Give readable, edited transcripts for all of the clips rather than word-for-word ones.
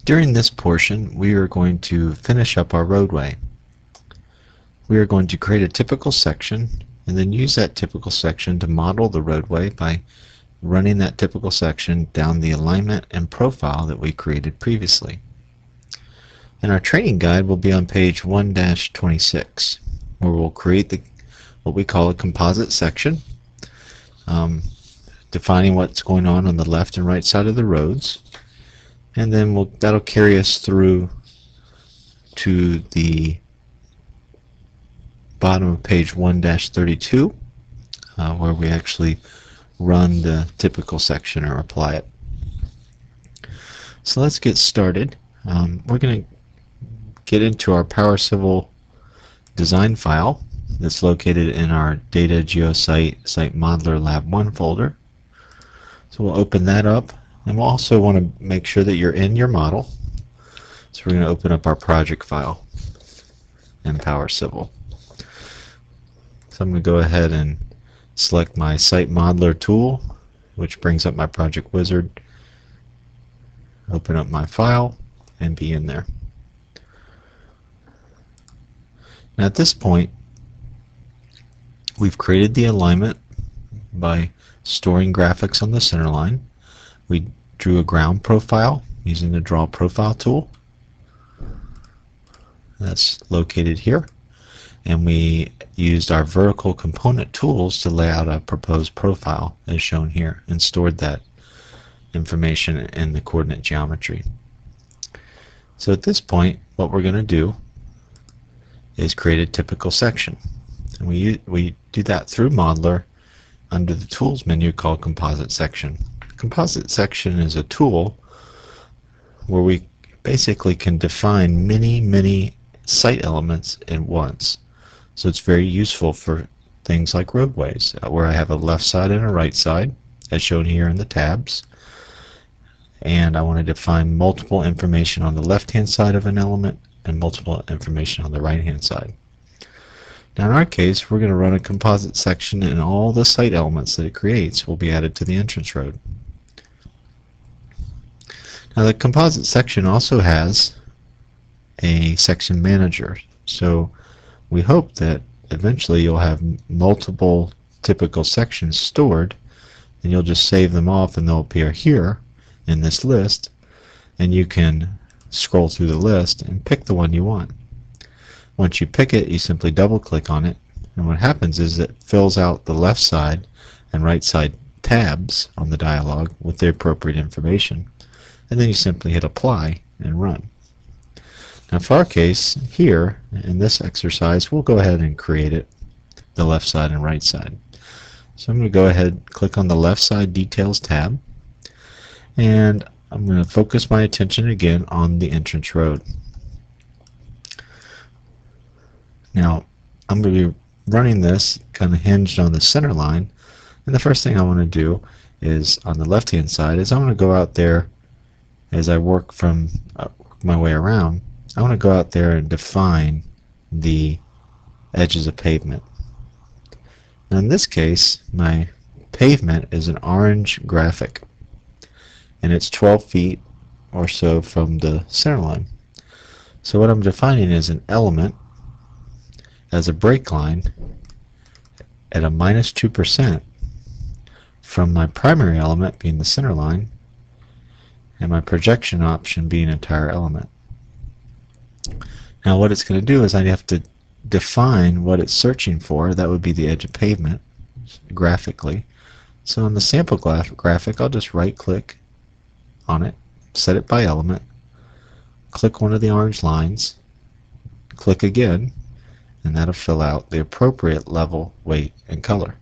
During this portion, we are going to finish up our roadway. We are going to create a typical section and then use that typical section to model the roadway by running that typical section down the alignment and profile that we created previously. And our training guide will be on page 1-26, where we'll create what we call a composite section, defining what's going on the left and right side of the roads, and then that'll carry us through to the bottom of page 1-32, where we actually run the typical section or apply it. So let's get started. We're going to get into our Power Civil design file that's located in our Data Geosite Site Modeler Lab 1 folder. So we'll open that up, and we'll also want to make sure that you're in your model. So we're going to open up our project file in Power Civil. So I'm going to go ahead and select my Site Modeler tool, which brings up my project wizard, open up my file, and be in there. Now at this point, we've created the alignment by storing graphics on the center line. We drew a ground profile using the Draw Profile tool. That's located here. And we used our vertical component tools to lay out a proposed profile as shown here and stored that information in the coordinate geometry. So at this point, what we're going to do is create a typical section. And we do that through Modeler under the Tools menu called Composite Section. Composite Section is a tool where we basically can define many site elements at once. So it's very useful for things like roadways, where I have a left side and a right side, as shown here in the tabs. And I want to define multiple information on the left-hand side of an element and multiple information on the right-hand side. Now in our case, we're going to run a composite section, and all the site elements that it creates will be added to the entrance road. Now the composite section also has a section manager, so we hope that eventually you'll have multiple typical sections stored, and you'll just save them off and they'll appear here in this list, and you can scroll through the list and pick the one you want. Once you pick it, you simply double click on it, and what happens is it fills out the left side and right side tabs on the dialog with the appropriate information, and then you simply hit apply and run. Now for our case here in this exercise, we'll go ahead and create it, the left side and right side. So I'm going to go ahead and click on the left side details tab, and I'm going to focus my attention again on the entrance road. Now I'm going to be running this kind of hinged on the center line, and the first thing I want to do is on the left hand side is I want to go out there as I work from my way around. I want to go out there and define the edges of pavement. Now in this case, my pavement is an orange graphic, and it's 12 feet or so from the center line. So what I'm defining is an element as a break line at a -2% from my primary element being the center line, and my projection option being entire element. Now what it's going to do is I have to define what it's searching for. That would be the edge of pavement graphically. So on the sample graphic, I'll just right click on it, set it by element, click one of the orange lines, click again, and that'll fill out the appropriate level, weight, and color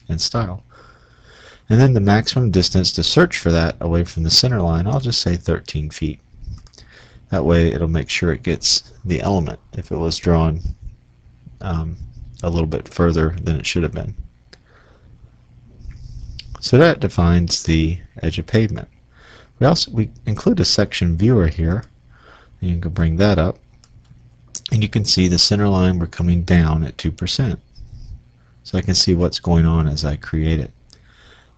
and style. And then the maximum distance to search for that away from the center line, I'll just say 13 feet. That way it'll make sure it gets the element if it was drawn a little bit further than it should have been. So that defines the edge of pavement. We include a section viewer here, and you can bring that up, and you can see the center line we're coming down at 2%. So I can see what's going on as I create it.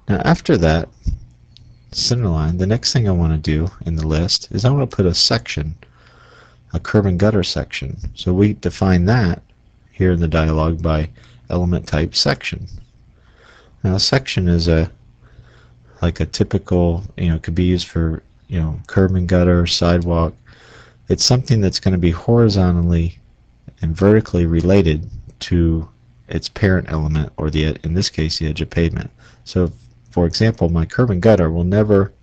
Now after that, center line, the next thing I want to do in the list is I want to put a section, a curb and gutter section. So we define that here in the dialog by element type section. Now a section is like a typical, it could be used for, curb and gutter, sidewalk. It's something that's going to be horizontally and vertically related to its parent element, or in this case the edge of pavement. So for example, my curb and gutter will never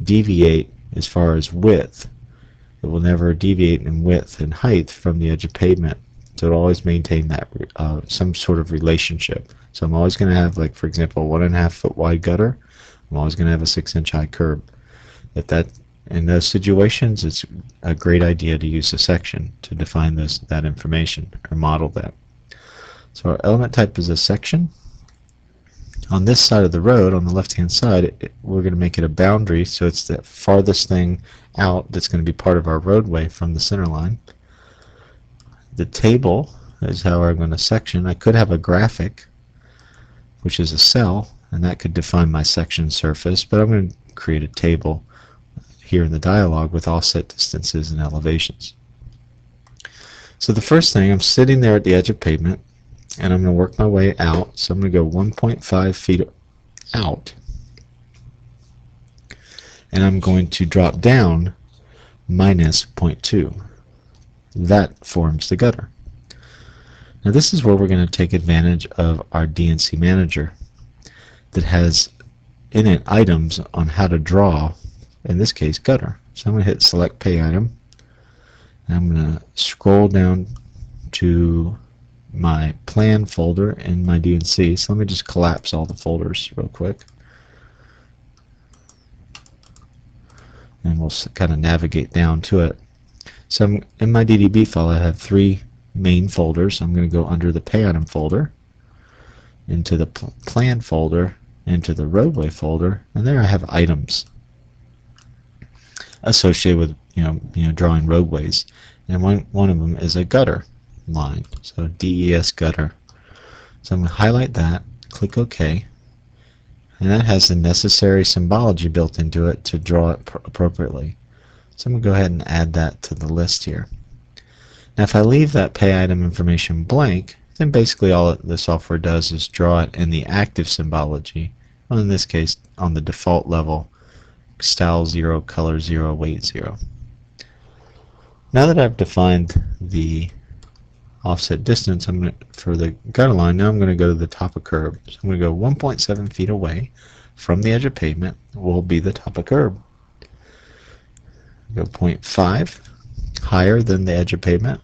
deviate as far as width. It will never deviate in width and height from the edge of pavement. So it'll always maintain that some sort of relationship. So I'm always going to have, like, for example, a 1.5 foot wide gutter. I'm always going to have a 6-inch high curb. In those situations, it's a great idea to use a section to define that information or model that. So our element type is a section. On this side of the road, on the left-hand side, we're going to make it a boundary, so it's the farthest thing out that's going to be part of our roadway from the center line. The table is how I'm going to section. I could have a graphic, which is a cell, and that could define my section surface, but I'm going to create a table here in the dialog with offset distances and elevations. So the first thing, I'm sitting there at the edge of pavement, and I'm going to work my way out. So I'm going to go 1.5 feet out, and I'm going to drop down minus 0.2. That forms the gutter. Now this is where we're going to take advantage of our DNC Manager that has in it items on how to draw, in this case, gutter. So I'm going to hit Select Pay Item, and I'm going to scroll down to my plan folder in my DNC. So let me just collapse all the folders real quick, and we'll kind of navigate down to it. So in my DDB file, I have 3 main folders. I'm going to go under the Pay Item folder, into the Plan folder, into the Roadway folder, and there I have items associated with drawing roadways, and one of them is a gutter line, so DES gutter. So I'm going to highlight that, click OK, and that has the necessary symbology built into it to draw it appropriately. So I'm going to go ahead and add that to the list here. Now if I leave that pay item information blank, then basically all the software does is draw it in the active symbology, well, in this case on the default level, style 0, color 0, weight 0. Now that I've defined the offset distance for the gutter line, now I'm going to go to the top of curb. So I'm going to go 1.7 feet away from the edge of pavement will be the top of curb. Go 0.5 higher than the edge of pavement.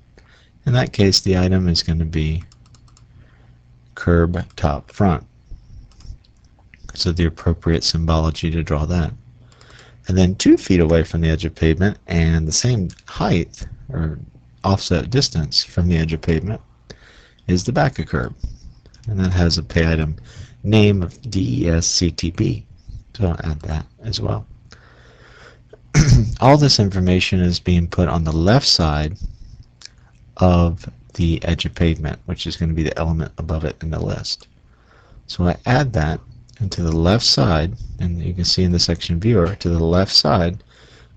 In that case, the item is going to be curb top front. So the appropriate symbology to draw that. And then 2 feet away from the edge of pavement and the same height or offset distance from the edge of pavement is the back of curb. And that has a pay item name of DESCTB. So I'll add that as well. All this information is being put on the left side of the edge of pavement, which is going to be the element above it in the list. So I add that into the left side, and you can see in the section viewer, to the left side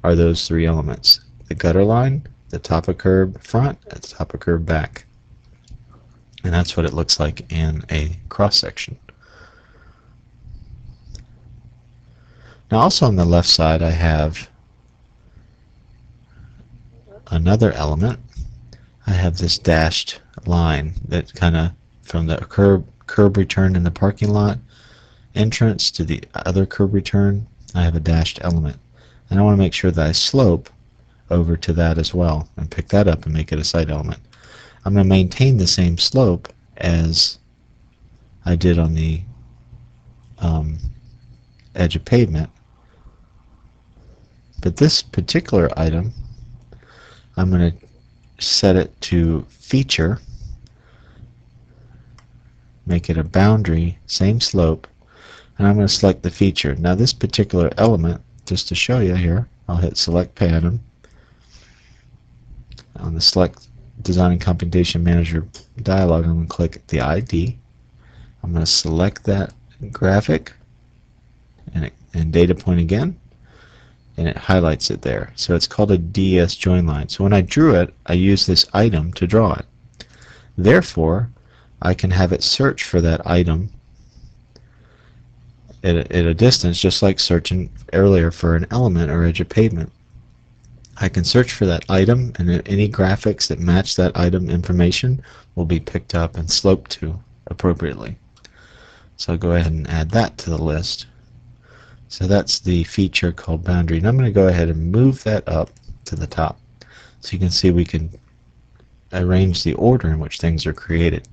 are those 3 elements: the gutter line, the top of curb front, and the top of curb back. And that's what it looks like in a cross section. Now also on the left side I have another element. I have this dashed line that kind of from the curb return in the parking lot entrance to the other curb return, I have a dashed element, and I want to make sure that I slope over to that as well and pick that up and make it a side element. I'm going to maintain the same slope as I did on the edge of pavement, but this particular item I'm going to set it to feature, make it a boundary, same slope, and I'm going to select the feature. Now this particular element, just to show you here, I'll hit Select Pay Item. On the Select Design and Computation Manager dialog, I'm going to click the ID. I'm going to select that graphic, and and data point again, and it highlights it there. So it's called a DES join line. So when I drew it, I used this item to draw it. Therefore, I can have it search for that item at a distance, just like searching earlier for an element or edge of pavement. I can search for that item, and any graphics that match that item information will be picked up and sloped to appropriately. So I'll go ahead and add that to the list. So that's the feature called boundary. And I'm going to go ahead and move that up to the top. So you can see we can arrange the order in which things are created.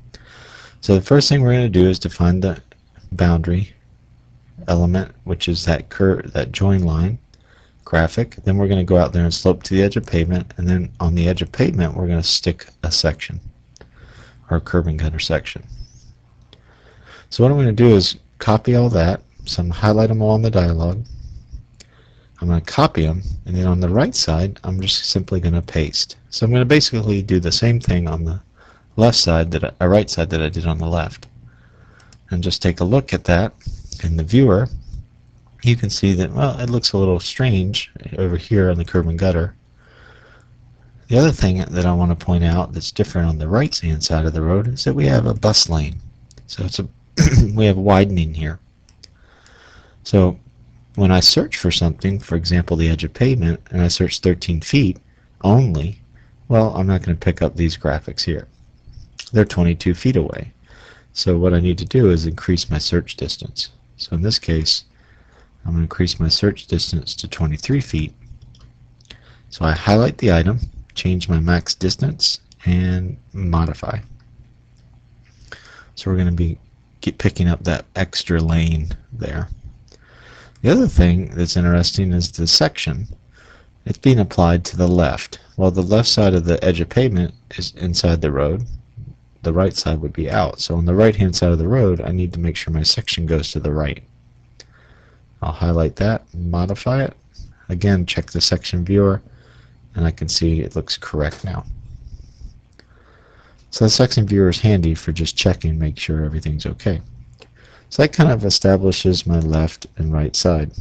So the first thing we're going to do is define the boundary element, which is that join line graphic. Then we're going to go out there and slope to the edge of pavement, and then on the edge of pavement we're going to stick a section, or a curb and gutter section. So what I'm going to do is copy all that. So I'm going to highlight them all on the dialog. I'm going to copy them, and then on the right side I'm just simply going to paste. So I'm going to basically do the same thing on the right side that I did on the left. And just take a look at that in the viewer. You can see that, well, it looks a little strange over here on the curb and gutter. The other thing that I want to point out that's different on the right hand side of the road is that we have a bus lane. So it's we have widening here. So when I search for something, for example the edge of pavement, and I search 13 feet only, well, I'm not going to pick up these graphics here. They're 22 feet away. So what I need to do is increase my search distance. So in this case, I'm going to increase my search distance to 23 feet. So I highlight the item, change my max distance, and modify. So we're going to keep picking up that extra lane there. The other thing that's interesting is the section. It's being applied to the left. Well, the left side of the edge of pavement is inside the road. The right side would be out. So on the right hand side of the road, I need to make sure my section goes to the right. I'll highlight that and modify it. Again, check the section viewer, and I can see it looks correct now. So the section viewer is handy for just checking, make sure everything's okay. So that kind of establishes my left and right side.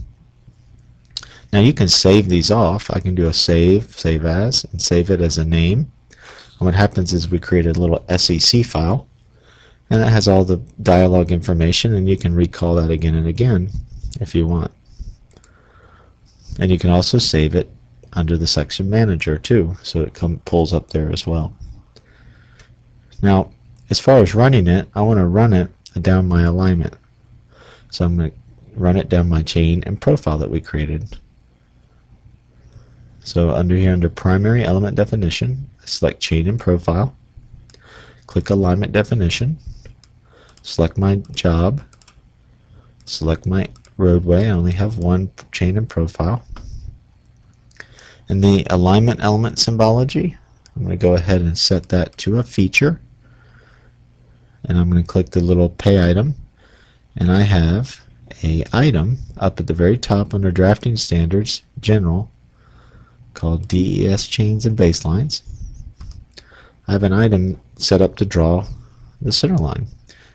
Now you can save these off. I can do a save as, and save it as a name. And what happens is we create a little SEC file, and that has all the dialog information, and you can recall that again and again if you want. And you can also save it under the section manager too, so it pulls up there as well. Now as far as running it, I want to run it down my alignment. So I'm going to run it down my chain and profile that we created. So under primary element definition, select chain and profile, click alignment definition, select my job, select my roadway. I only have one chain and profile. And the alignment element symbology, I'm going to go ahead and set that to a feature. And I'm going to click the little pay item, and I have a item up at the very top under drafting standards general called DES chains and baselines. I have an item set up to draw the center line.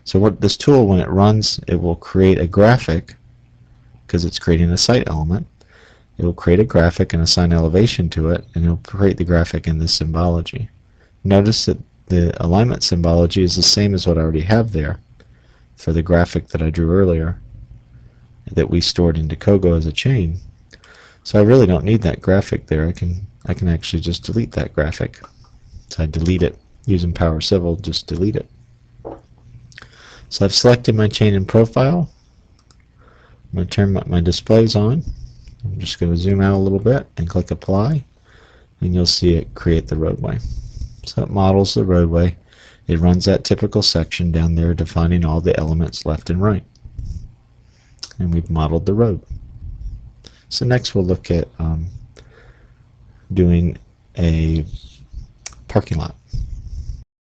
So what this tool, when it runs, it will create a graphic, because it's creating a site element. It will create a graphic and assign elevation to it, and it will create the graphic in this symbology. Notice that the alignment symbology is the same as what I already have there for the graphic that I drew earlier that we stored into Kogo as a chain. So I really don't need that graphic there. I can actually just delete that graphic. So I delete it using Power Civil, just delete it. So I've selected my chain and profile. I'm going to turn my displays on. I'm just going to zoom out a little bit and click apply, and you'll see it create the roadway. So it models the roadway. It runs that typical section down there defining all the elements left and right. And we've modeled the road. So next we'll look at doing a parking lot.